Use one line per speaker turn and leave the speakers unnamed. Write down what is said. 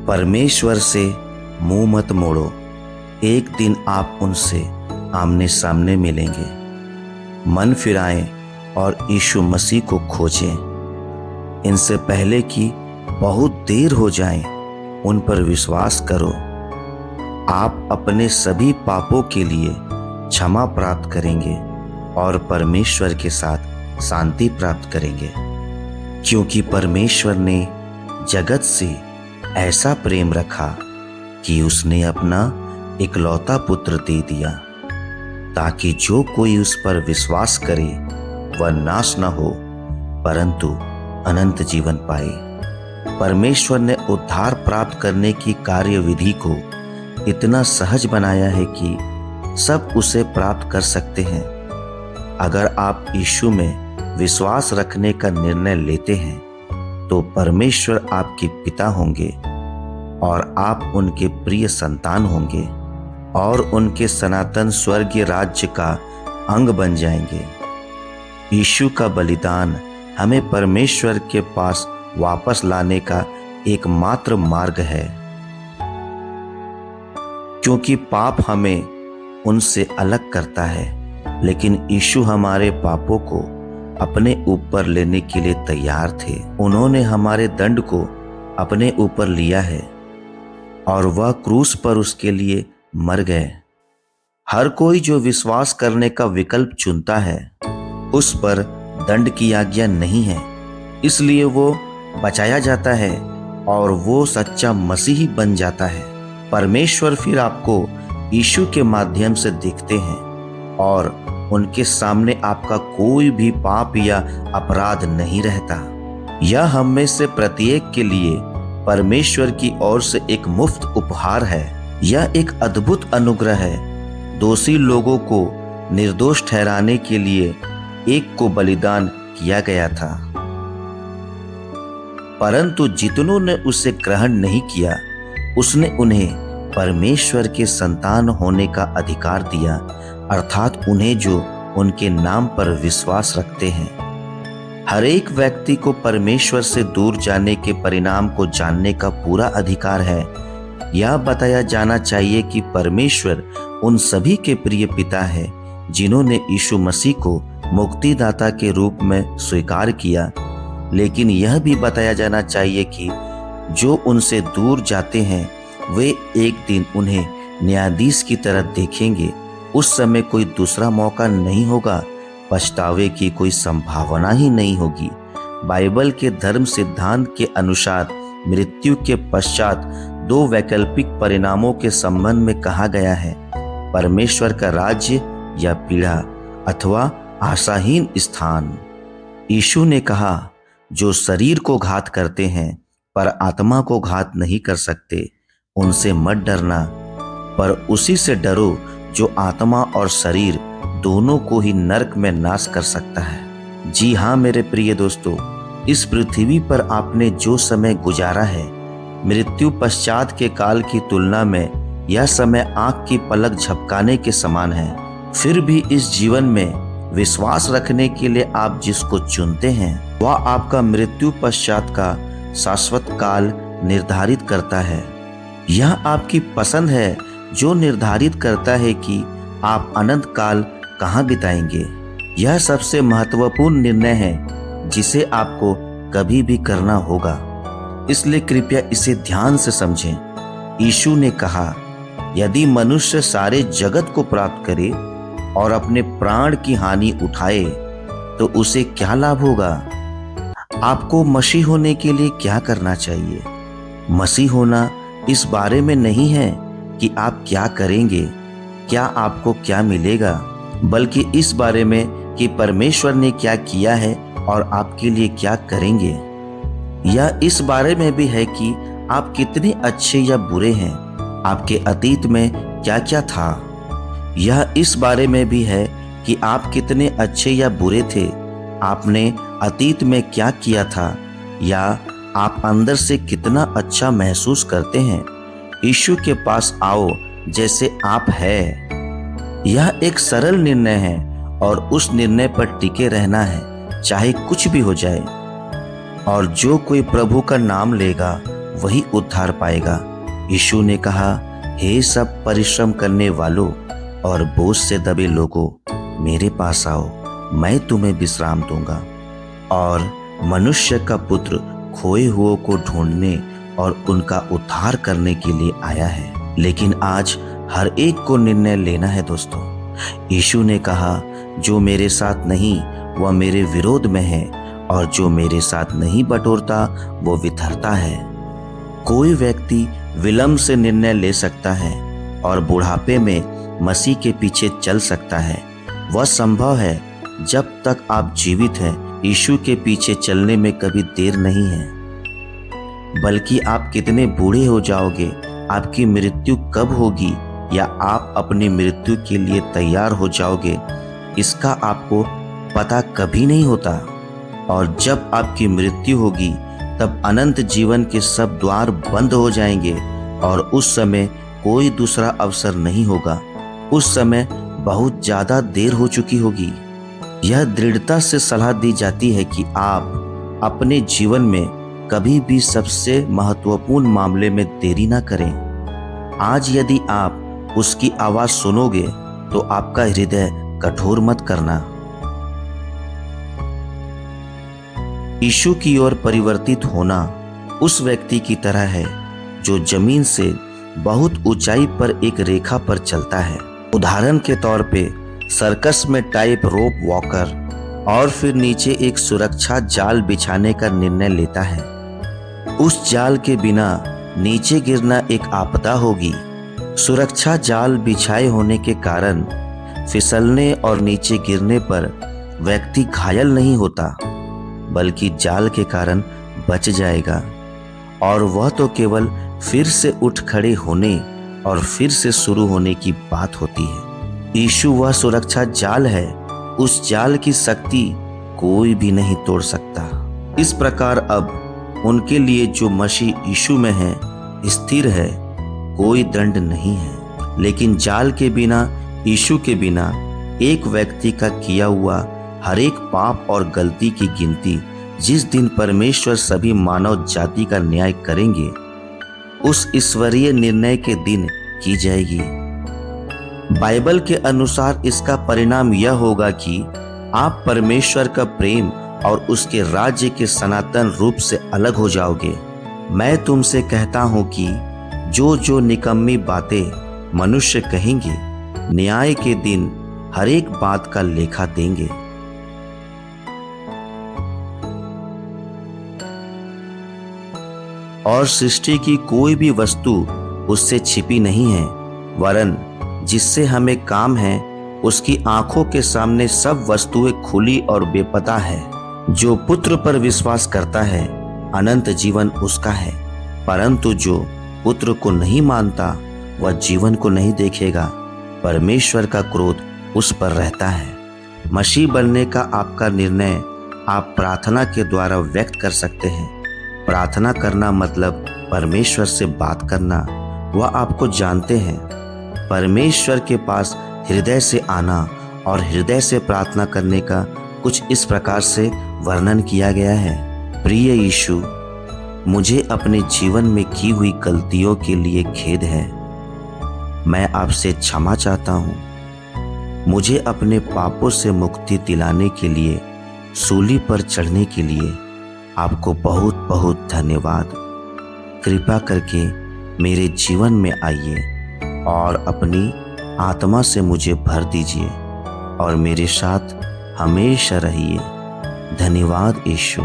परमेश्वर से मुंह मत मोड़ो, एक दिन आप उनसे आमने सामने मिलेंगे। मन फिराएं और यीशु मसीह को खोजें। इनसे पहले कि बहुत देर हो जाए, उन पर विश्वास करो। आप अपने सभी पापों के लिए क्षमा प्राप्त करेंगे और परमेश्वर के साथ शांति प्राप्त करेंगे, क्योंकि परमेश्वर ने जगत से ऐसा प्रेम रखा कि उसने अपना इकलौता पुत्र दे दिया, ताकि जो कोई उस पर विश्वास करे वह नाश न हो परंतु अनंत जीवन पाए। परमेश्वर ने उद्धार प्राप्त करने की कार्यविधि को इतना सहज बनाया है कि सब उसे प्राप्त कर सकते हैं। अगर आप यीशु में विश्वास रखने का निर्णय लेते हैं तो परमेश्वर आपके पिता होंगे और आप उनके प्रिय संतान होंगे और उनके सनातन स्वर्गीय राज्य का अंग बन जाएंगे। यीशु का बलिदान हमें परमेश्वर के पास वापस लाने का एकमात्र मार्ग है, क्योंकि पाप हमें उनसे अलग करता है, लेकिन यीशु हमारे पापों को अपने ऊपर लेने के लिए तैयार थे। उन्होंने हमारे दंड को अपने ऊपर लिया है और वह क्रूस पर उसके लिए मर गए। हर कोई जो विश्वास करने का विकल्प चुनता है, उस पर दंड की आज्ञा नहीं है, इसलिए वो बचाया जाता है और वो सच्चा मसीही बन जाता है। परमेश्वर फिर आपको यीशु के माध्यम से दिखते हैं और उनके सामने आपका कोई भी पाप या अपराध नहीं रहता। यह हम में से प्रत्येक के लिए परमेश्वर की ओर से एक मुफ्त उपहार है। यह एक अद्भुत अनुग्रह है। दोषी लोगों को निर्दोष ठहराने के लिए एक को बलिदान किया गया था, परंतु जितनों ने उसे ग्रहण नहीं किया, उसने उन्हें परमेश्वर के संतान होने का अधिकार दिया, अर्थात उन्हें जो उनके नाम पर विश्वास रखते हैं। हर एक व्यक्ति को परमेश्वर से दूर जाने के परिणाम को जानने का पूरा अधिकार है। यह बताया जाना चाहिए कि परमेश्वर उन सभी के प्रिय पिता है जिन्होंने यीशु मसीह को मुक्तिदाता के रूप में स्वीकार किया, लेकिन यह भी बताया जाना चाहिए कि जो उनसे दूर जाते हैं वे एक दिन उन्हें न्यायाधीश की तरह देखेंगे। उस समय कोई दूसरा मौका नहीं होगा, पछतावे की कोई संभावना ही नहीं होगी। बाइबल के धर्म सिद्धांत के अनुसार मृत्यु के पश्चात दो वैकल्पिक परिणामों के संबंध में कहा गया है: परमेश्वर का राज्य या पीड़ा अथवा आशाहीन स्थान। यीशु ने कहा, जो शरीर को घात करते हैं पर आत्मा को घात नहीं कर सकते, उनसे मत डरना, पर उसी से डरो जो आत्मा और शरीर दोनों को ही नरक में नाश कर सकता है। जी हाँ मेरे प्रिय दोस्तों, इस पृथ्वी पर आपने जो समय गुजारा है, मृत्यु पश्चात के काल की तुलना में यह समय आंख की पलक झपकाने के समान है। फिर भी इस जीवन में विश्वास रखने के लिए आप जिसको चुनते हैं, वह आपका मृत्यु पश्चात का शाश्वत काल निर्धारित करता है। यह आपकी पसंद है जो निर्धारित करता है कि आप अनंत काल कहाँ बिताएंगे। यह सबसे महत्वपूर्ण निर्णय है जिसे आपको कभी भी करना होगा, इसलिए कृपया इसे ध्यान से समझें। यीशु ने कहा, यदि मनुष्य सारे जगत को प्राप्त करे और अपने प्राण की हानि उठाए तो उसे क्या लाभ होगा। आपको मसीह होने के लिए क्या करना चाहिए। मसीह होना इस बारे में नहीं है कि आप क्या करेंगे, क्या आपको क्या मिलेगा, बल्कि इस बारे में कि परमेश्वर ने क्या किया है और आपके लिए क्या करेंगे। यह इस बारे में भी है कि आप कितने अच्छे या बुरे हैं, आपके अतीत में क्या क्या था। यह इस बारे में भी है कि आप कितने अच्छे या बुरे थे, आपने अतीत में क्या किया था, या आप अंदर से कितना अच्छा महसूस करते हैं। यीशु के पास आओ जैसे आप हैं। यह एक सरल निर्णय है और उस निर्णय पर टिके रहना है, चाहे कुछ भी हो जाए। और जो कोई प्रभु का नाम लेगा वही उद्धार पाएगा। यीशु ने कहा, हे सब परिश्रम करने वालों और बोझ से दबे लोगों, मेरे पास आओ, मैं तुम्हें विश्राम दूंगा। और मनुष्य का पुत्र खोए हुओं को ढूंढने और उनका उद्धार करने के लिए आया है। लेकिन आज हर एक को निर्णय लेना है दोस्तों। यीशु ने कहा, जो मेरे साथ नहीं वह मेरे विरोध में है, और जो मेरे साथ नहीं बटोरता वो विथरता है। कोई व्यक्ति विलंब से निर्णय ले सकता है और बुढ़ापे में मसीह के पीछे चल सकता है। वह संभव है जब तक आप जीवित हैं। यीशु के पीछे चलने में कभी देर नहीं है। बल्कि आप कितने बूढ़े हो जाओगे, आपकी मृत्यु कब होगी, या आप अपनी मृत्यु के लिए तैयार हो जाओगे, इसका आपको पता कभी नहीं होता। और जब आपकी मृत्यु होगी तब अनंत जीवन के सब द्वार बंद हो जाएंगे और उस समय कोई दूसरा अवसर नहीं होगा। उस समय बहुत ज़्यादा देर हो चुकी होगी। यह दृढ़ता से सलाह दी जाती है कि आप अपने जीवन में कभी भी सबसे महत्वपूर्ण मामले में देरी ना करें। आज यदि आप उसकी आवाज़ सुनोगे तो आपका हृदय कठोर मत करना। यीशु की ओर परिवर्तित होना उस व्यक्ति की तरह है जो जमीन से बहुत ऊंचाई पर एक रेखा पर चलता है। उदाहरण के तौर पे सर्कस में टाइप रोप वॉकर, और फिर नीचे एक सुरक्षा जाल बिछाने का निर्णय लेता है। उस जाल के बिना नीचे गिरना एक आपदा होगी। सुरक्षा जाल बिछाए होने के कारण फिसलने और नीचे गिरने पर व्यक्ति घायल नहीं होता, बल्कि जाल के कारण बच जाएगा। और वह तो केवल फिर से उठ खड़े होने और फिर से शुरू होने की बात होती है। यीशु वह सुरक्षा जाल है। उस जाल की शक्ति कोई भी नहीं तोड़ सकता। इस प्रकार अब उनके लिए जो मसीह यीशु में है स्थिर है, कोई दंड नहीं है। लेकिन जाल के बिना, यीशु के बिना, एक व्यक्ति का किया हुआ हर एक पाप और गलती की गिनती जिस दिन परमेश्वर सभी मानव जाति का न्याय करेंगे, उस ईश्वरीय निर्णय के दिन की जाएगी। बाइबल के अनुसार इसका परिणाम यह होगा कि आप परमेश्वर का प्रेम और उसके राज्य के सनातन रूप से अलग हो जाओगे। मैं तुमसे कहता हूं कि जो निकम्मी बातें मनुष्य कहेंगे, न्याय के दिन हर एक बात का लेखा देंगे। और सृष्टि की कोई भी वस्तु उससे छिपी नहीं है, वरन जिससे हमें काम है उसकी आंखों के सामने सब वस्तुएं खुली और बेपता है। जो पुत्र पर विश्वास करता है अनंत जीवन उसका है, परंतु जो पुत्र को नहीं मानता वह जीवन को नहीं देखेगा, परमेश्वर का क्रोध उस पर रहता है। मसीह बनने का आपका निर्णय आप प्रार्थना के द्वारा व्यक्त कर सकते हैं। प्रार्थना करना मतलब परमेश्वर से बात करना। वह आपको जानते हैं। परमेश्वर के पास हृदय से आना और हृदय से प्रार्थना करने का कुछ इस प्रकार से वर्णन किया गया है। प्रिय यीशु, मुझे अपने जीवन में की हुई गलतियों के लिए खेद है। मैं आपसे क्षमा चाहता हूँ। मुझे अपने पापों से मुक्ति दिलाने के लिए, सूली पर चढ़ने के लिए आपको बहुत बहुत धन्यवाद। कृपा करके मेरे जीवन में आइए और अपनी आत्मा से मुझे भर दीजिए और मेरे साथ हमेशा रहिए। धन्यवाद यीशु।